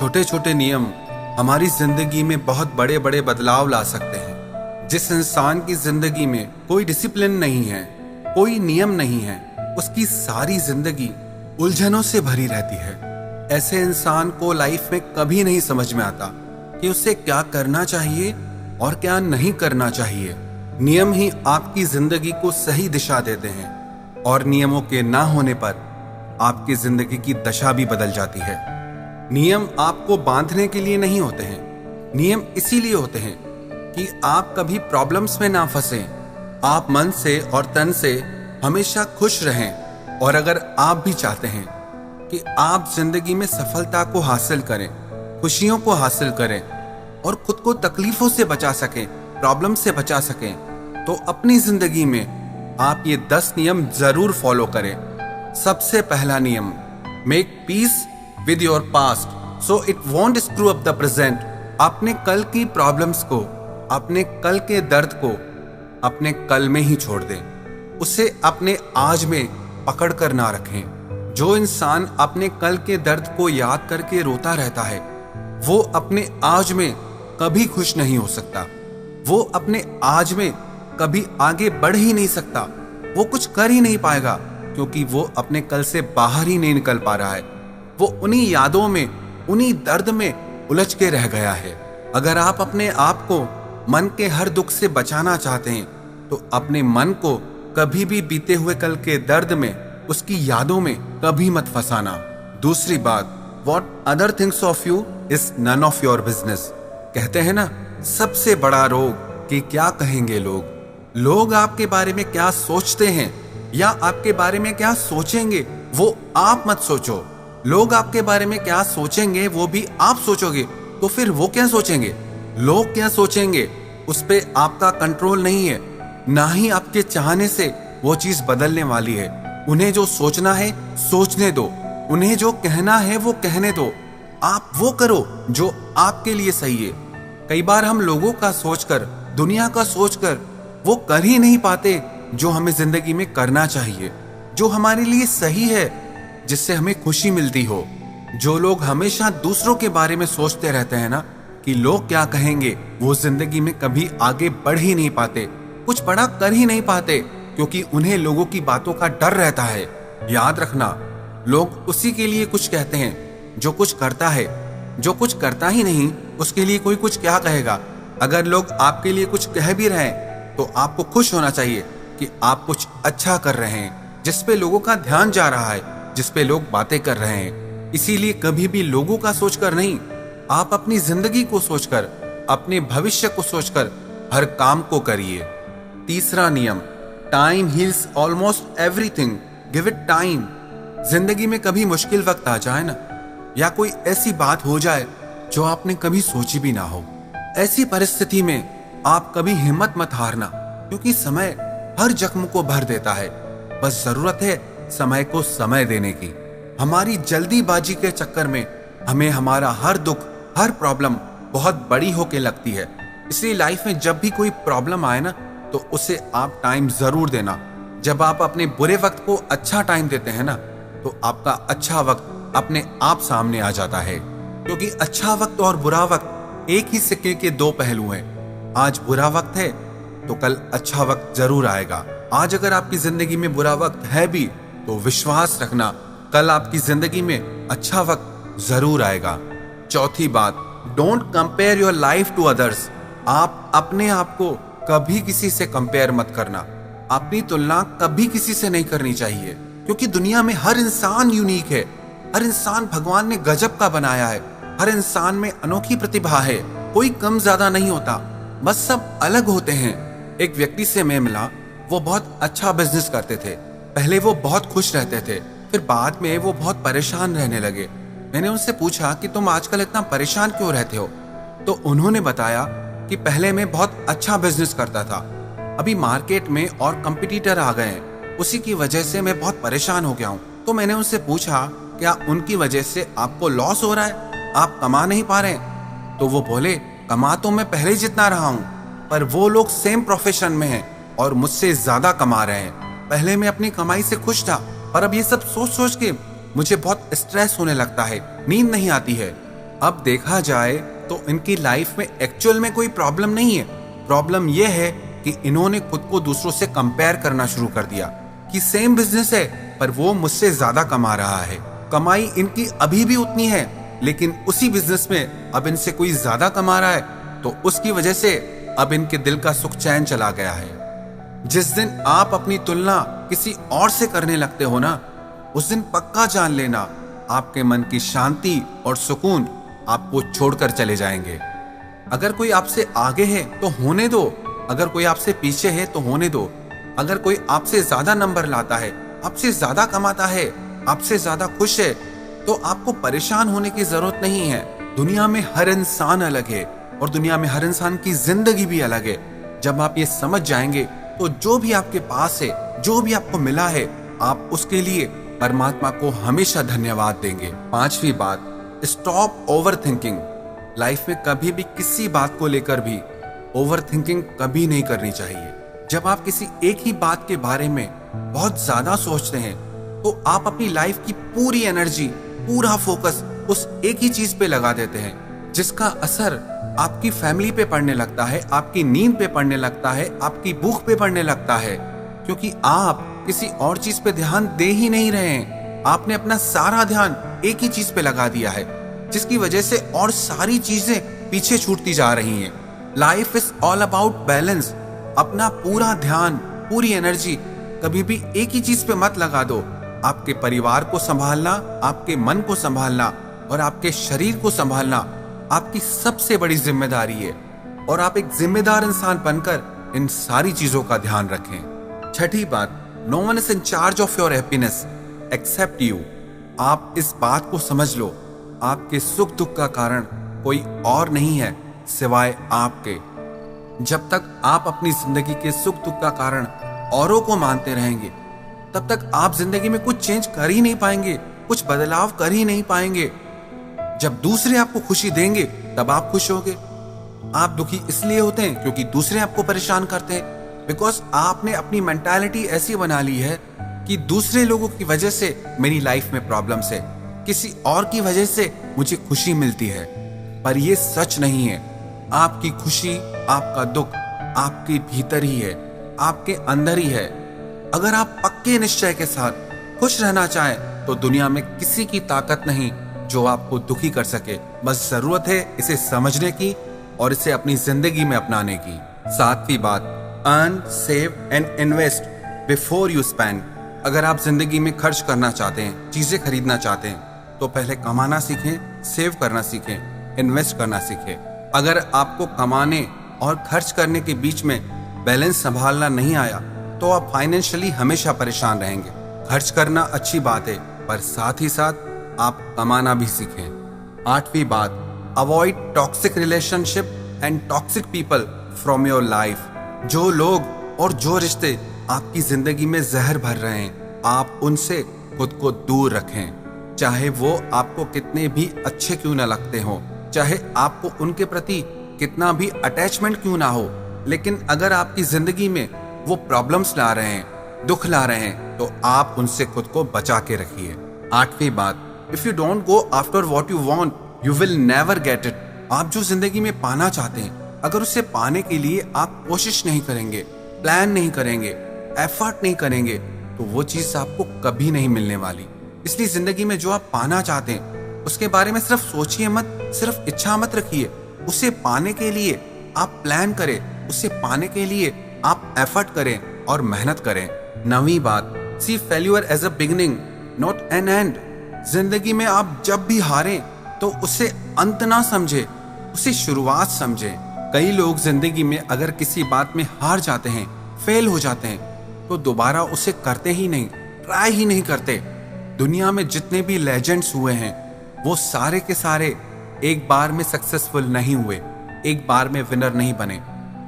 छोटे छोटे नियम हमारी जिंदगी में बहुत बड़े बड़े बदलाव ला सकते हैं। जिस इंसान की जिंदगी में कोई डिसिप्लिन नहीं है, कोई नियम नहीं है, उसकी सारी जिंदगी उलझनों से भरी रहती है। ऐसे इंसान को लाइफ में कभी नहीं समझ में आता कि उसे क्या करना चाहिए और क्या नहीं करना चाहिए। नियम ही आपकी जिंदगी को सही दिशा देते हैं और नियमों के ना होने पर आपकी जिंदगी की दशा भी बदल जाती है। नियम आपको बांधने के लिए नहीं होते हैं, नियम इसीलिए होते हैं कि आप कभी प्रॉब्लम्स में ना फंसें, आप मन से और तन से हमेशा खुश रहें। और अगर आप भी चाहते हैं कि आप जिंदगी में सफलता को हासिल करें, खुशियों को हासिल करें और खुद को तकलीफों से बचा सकें, प्रॉब्लम से बचा सकें, तो अपनी जिंदगी में आप ये 10 नियम जरूर फॉलो करें। सबसे पहला नियम, make peace with your past so it won't screw up the present. अपने कल की प्रॉब्लम्स को, अपने कल के दर्द को अपने कल में ही छोड़ दें, उसे अपने आज में पकड़ कर ना रखें। जो इंसान अपने कल के दर्द को याद करके रोता रहता है, वो अपने आज में कभी खुश नहीं हो सकता। वो अपने आज में कभी आगे बढ़ ही नहीं सकता, वो कुछ कर ही नहीं पाएगा, क्योंकि वो अपने कल से बाहर ही नहीं निकल पा रहा है। वो उन्हीं यादों में, उन्हीं दर्द में उलझ के रह गया है। अगर आप अपने आप को मन के हर दुख से बचाना चाहते हैं, तो अपने मन को कभी भी बीते हुए कल के दर्द में, उसकी यादों में कभी मत फंसाना। दूसरी बात, what other things of you is none of your business. कहते हैं ना, सबसे बड़ा रोग कि क्या कहेंगे लोग। लोग आपके बारे में क्या सोचते हैं या आपके बारे में क्या सोचेंगे, वो आप मत सोचो। लोग आपके बारे में क्या सोचेंगे वो भी आप सोचोगे, तो फिर वो क्या सोचेंगे, लोग क्या सोचेंगे, उस पे आपका कंट्रोल नहीं है। ना ही आपके चाहने से वो चीज बदलने वाली है। उन्हें जो सोचना है सोचने दो, उन्हें जो कहना है वो कहने दो। आप वो करो जो आपके लिए सही है। कई बार हम लोगों का सोचकर, दुनिया का सोचकर वो कर ही नहीं पाते जो हमें जिंदगी में करना चाहिए, जो हमारे लिए सही है, जिससे हमें खुशी मिलती हो। जो लोग हमेशा दूसरों के बारे में सोचते रहते हैं ना कि लोग क्या कहेंगे, वो जिंदगी में कभी आगे बढ़ ही नहीं पाते, कुछ बड़ा कर ही नहीं पाते, क्योंकि उन्हें लोगों की बातों का डर रहता है। याद रखना, लोग उसी के लिए कुछ कहते हैं जो कुछ करता है। जो कुछ करता ही नहीं, उसके लिए कोई कुछ क्या कहेगा। अगर लोग आपके लिए कुछ कह भी रहे हैं, तो आपको खुश होना चाहिए कि आप कुछ अच्छा कर रहे हैं, जिस पे लोगों का ध्यान जा रहा है, जिस पे लोग बातें कर रहे हैं। इसीलिए कभी भी लोगों का सोचकर नहीं, आप अपनी जिंदगी को सोचकर, अपने भविष्य को सोचकर हर काम को करिए। तीसरा नियम, time heals almost everything, give it time. जिंदगी में कभी मुश्किल वक्त आ जाए ना, या कोई ऐसी बात हो जाए जो आपने कभी सोची भी ना हो, ऐसी परिस्थिति में आप कभी हिम्मत मत हारना, क्योंकि समय हर जख्म को भर देता है। बस जरूरत है समय को समय देने की। हमारी जल्दीबाजी के चक्कर में हमें हमारा हर दुख, हर प्रॉब्लम बहुत बड़ी होके लगती है। इसलिए लाइफ में जब भी कोई प्रॉब्लम आए ना, तो उसे आप टाइम जरूर देना। जब आप अपने बुरे वक्त को अच्छा टाइम देते हैं ना, तो आपका अच्छा वक्त अपने आप सामने आ जाता है। क्योंकि अच्छा वक्त और बुरा वक्त एक ही सिक्के के दो पहलू हैं। आज बुरा वक्त है तो कल अच्छा वक्त जरूर आएगा। आज अगर आपकी जिंदगी में बुरा वक्त है भी, तो विश्वास रखना, कल आपकी जिंदगी में अच्छा वक्त जरूर आएगा। चौथी बात, don't compare your life to others. आप अपने आप को कभी किसी से कंपेयर मत करना। अपनी तुलना कभी किसी से नहीं करनी चाहिए, क्योंकि दुनिया में हर इंसान यूनिक है। हर इंसान भगवान ने गजब का बनाया है। हर इंसान में अनोखी प्रतिभा है। कोई कम ज्यादा नहीं होता, बस सब अलग होते हैं। एक व्यक्ति से मैं मिला, वो बहुत अच्छा बिजनेस करते थे। पहले वो बहुत खुश रहते थे, फिर बाद में वो बहुत परेशान रहने लगे। मैंने उनसे पूछा कि तुम आजकल इतना परेशान क्यों रहते हो? तो उन्होंने बताया कि पहले मैं बहुत अच्छा बिजनेस करता था, अभी मार्केट में और कंपटीटर आ गए हैं, उसी की वजह से मैं बहुत परेशान हो गया हूँ। तो मैंने उनसे पूछा, क्या उनकी वजह से आपको लॉस हो रहा है, आप कमा नहीं पा रहे हैं? तो वो बोले, कमा तो मैं पहले जितना रहा हूँ, पर वो लोग सेम प्रोफेशन में हैं और मुझसे ज्यादा कमा रहे हैं। पहले मैं अपनी कमाई से खुश था, पर अब ये सब सोच सोच के मुझे बहुत स्ट्रेस होने लगता है, नींद नहीं आती है। अब देखा जाए तो इनकी लाइफ में एक्चुअल में कोई प्रॉब्लम नहीं है। प्रॉब्लम यह है कि इन्होंने खुद को दूसरों से कंपेयर करना शुरू कर दिया कि सेम बिजनेस है पर वो मुझसे ज्यादा कमा रहा है। कमाई इनकी अभी भी उतनी है, लेकिन उसी बिजनेस में अब इनसे कोई ज्यादा कमा रहा है, तो उसकी वजह से अब इनके दिल का सुख चैन चला गया है। जिस दिन आप अपनी तुलना किसी और से करने लगते हो ना, उस दिन पक्का जान लेना आपके मन की शांति और सुकून आपको छोड़कर चले जाएंगे। अगर कोई आपसे आगे है तो होने दो, अगर कोई आपसे पीछे है तो होने दो। अगर कोई आपसे ज्यादा नंबर लाता है, आपसे ज्यादा कमाता है, आपसे ज्यादा खुश है, तो आपको परेशान होने की जरूरत नहीं है। दुनिया में हर इंसान अलग है और दुनिया में हर इंसान की जिंदगी भी अलग है। जब आप ये समझ जाएंगे तो जो भी आपके पास है, जो भी आपको मिला है, आप उसके लिए परमात्मा को हमेशा धन्यवाद देंगे। 5वीं बात, स्टॉप ओवर थिंकिंग। लाइफ में कभी भी किसी बात को लेकर भी ओवर थिंकिंग कभी नहीं करनी चाहिए। जब आप किसी एक ही बात के बारे में बहुत ज्यादा सोचते हैं तो आप अपनी लाइफ की पूरी एनर्जी, पूरा फोकस उस एक ही चीज पे लगा देते हैं, जिसका असर आपकी फैमिली पे पड़ने लगता है, आपकी नींद पे पड़ने लगता है, आपकी भूख पे पड़ने लगता है, क्योंकि आप किसी और चीज पे ध्यान दे ही नहीं रहे हैं। आपने अपना सारा ध्यान एक ही चीज पे लगा दिया है, जिसकी वजह से और सारी चीजें पीछे छूटती जा रही हैं। Life is all about balance. अपना पूरा ध्यान, पूरी एनर्जी कभी भी एक ही चीज पे मत लगा दो। आपके परिवार को संभालना, आपके मन को संभालना और आपके शरीर को संभालना आपकी सबसे बड़ी जिम्मेदारी है, और आप एक जिम्मेदार इंसान बनकर इन सारी चीजों का ध्यान रखें। 6ठी बात, no one is in charge of your happiness except you. आप इस बात को समझ लो, आपके सुख दुख का कारण कोई और नहीं है सिवाय आपके। जब तक आप अपनी जिंदगी के सुख दुख का कारण औरों को मानते रहेंगे, तब तक आप जिंदगी में कुछ चेंज कर ही नहीं पाएंगे, कुछ बदलाव कर ही नहीं पाएंगे। जब दूसरे आपको खुशी देंगे तब आप खुश होगे। आप दुखी इसलिए होते हैं क्योंकि दूसरे आपको परेशान करते हैं, बिकॉज आपने अपनी मेंटालिटी ऐसी बना ली है कि दूसरे लोगों की वजह से मेरी लाइफ में प्रॉब्लम्स है, किसी और की वजह से मुझे खुशी मिलती है। पर यह सच नहीं है। आपकी खुशी, आपका दुख आपके भीतर ही है, आपके अंदर ही है। अगर आप पक्के निश्चय के साथ खुश रहना चाहें तो दुनिया में किसी की ताकत नहीं जो आपको दुखी कर सके। बस जरूरत है इसे समझने की और इसे अपनी जिंदगी में अपनाने की। 7वीं बात, earn, save and invest before you spend. अगर आप जिंदगी में खर्च करना चाहते हैं, चीजें खरीदना चाहते हैं, तो पहले कमाना सीखें, सेव करना सीखें, इन्वेस्ट करना सीखें। अगर आपको कमाने और खर्च करने के बीच में बैलेंस संभालना नहीं आया तो आप फाइनेंशियली हमेशा परेशान रहेंगे। खर्च करना अच्छी बात है, पर साथ ही साथ आप कमाना भी सीखें। 8वीं बात, avoid toxic relationship and toxic people from your life. जो लोग और जो रिश्ते आपकी जिंदगी में जहर भर रहे हैं, आप उनसे खुद को दूर रखें। चाहे वो आपको कितने भी अच्छे क्यों ना लगते हो, चाहे आपको उनके प्रति कितना भी अटैचमेंट क्यों ना हो, लेकिन अगर आपकी जिंदगी में वो प्रॉब्लम्स ला रहे हैं, दुख ला रहे हैं, तो आप उनसे खुद को बचा के रखिए। 8वीं बात, if you don't go after what you want you will never get it. आप जो जिंदगी में पाना चाहते हैं, अगर उसे पाने के लिए आप कोशिश नहीं करेंगे, प्लान नहीं करेंगे, एफर्ट नहीं करेंगे, तो वो चीज आपको कभी नहीं मिलने वाली। इसलिए जिंदगी में जो आप पाना चाहते हैं उसके बारे में सिर्फ सोचिए मत, सिर्फ इच्छा मत रखिए। उसे पाने के लिए आप प्लान करें, उसे पाने के लिए आप एफर्ट करें और मेहनत करें। 9वीं बात, see failure as a beginning not an end. जिंदगी में आप जब भी हारें तो उसे अंत ना समझे, उसे शुरुआत समझे। कई लोग जिंदगी में अगर किसी बात में हार जाते हैं, फेल हो जाते हैं, तो दोबारा उसे करते ही नहीं, ट्राई ही नहीं करते। दुनिया में जितने भी लेजेंड्स हुए हैं वो सारे के सारे एक बार में सक्सेसफुल नहीं हुए, एक बार में विनर नहीं बने।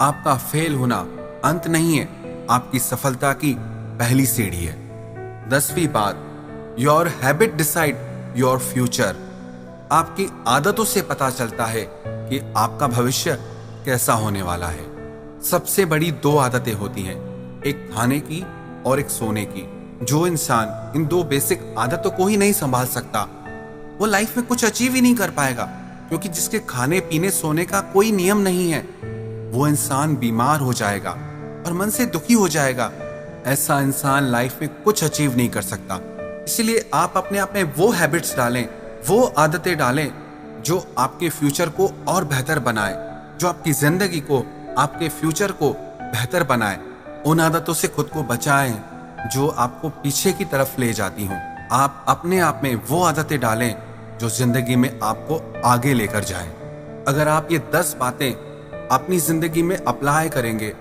आपका फेल होना अंत नहीं है, आपकी सफलता की पहली सीढ़ी है। 10वीं बात, your habit decide your future. आपकी आदतों से पता चलता है कि आपका भविष्य कैसा होने वाला है। सबसे बड़ी 2 आदतें होती हैं, एक खाने की और एक सोने की। जो इंसान इन 2 बेसिक आदतों को ही नहीं संभाल सकता वो लाइफ में कुछ अचीव ही नहीं कर पाएगा, क्योंकि जिसके खाने पीने सोने का कोई नियम नहीं है, वो इंसान बीमार हो जाएगा और मन से दुखी हो जाएगा। ऐसा इंसान लाइफ में कुछ अचीव नहीं कर सकता। इसलिए आप अपने आप में वो हैबिट्स डालें, वो आदतें डालें जो आपके फ्यूचर को और बेहतर बनाए, जो आपकी जिंदगी को, आपके फ्यूचर को बेहतर बनाए। उन आदतों से खुद को बचाएं जो आपको पीछे की तरफ ले जाती हों। आप अपने आप में वो आदतें डालें जो जिंदगी में आपको आगे लेकर जाए। अगर आप ये 10 बातें अपनी जिंदगी में अप्लाई करेंगे,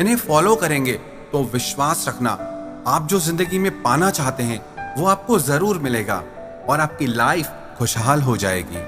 इन्हें फॉलो करेंगे, तो विश्वास रखना, आप जो जिंदगी में पाना चाहते हैं वो आपको जरूर मिलेगा और आपकी लाइफ खुशहाल हो जाएगी।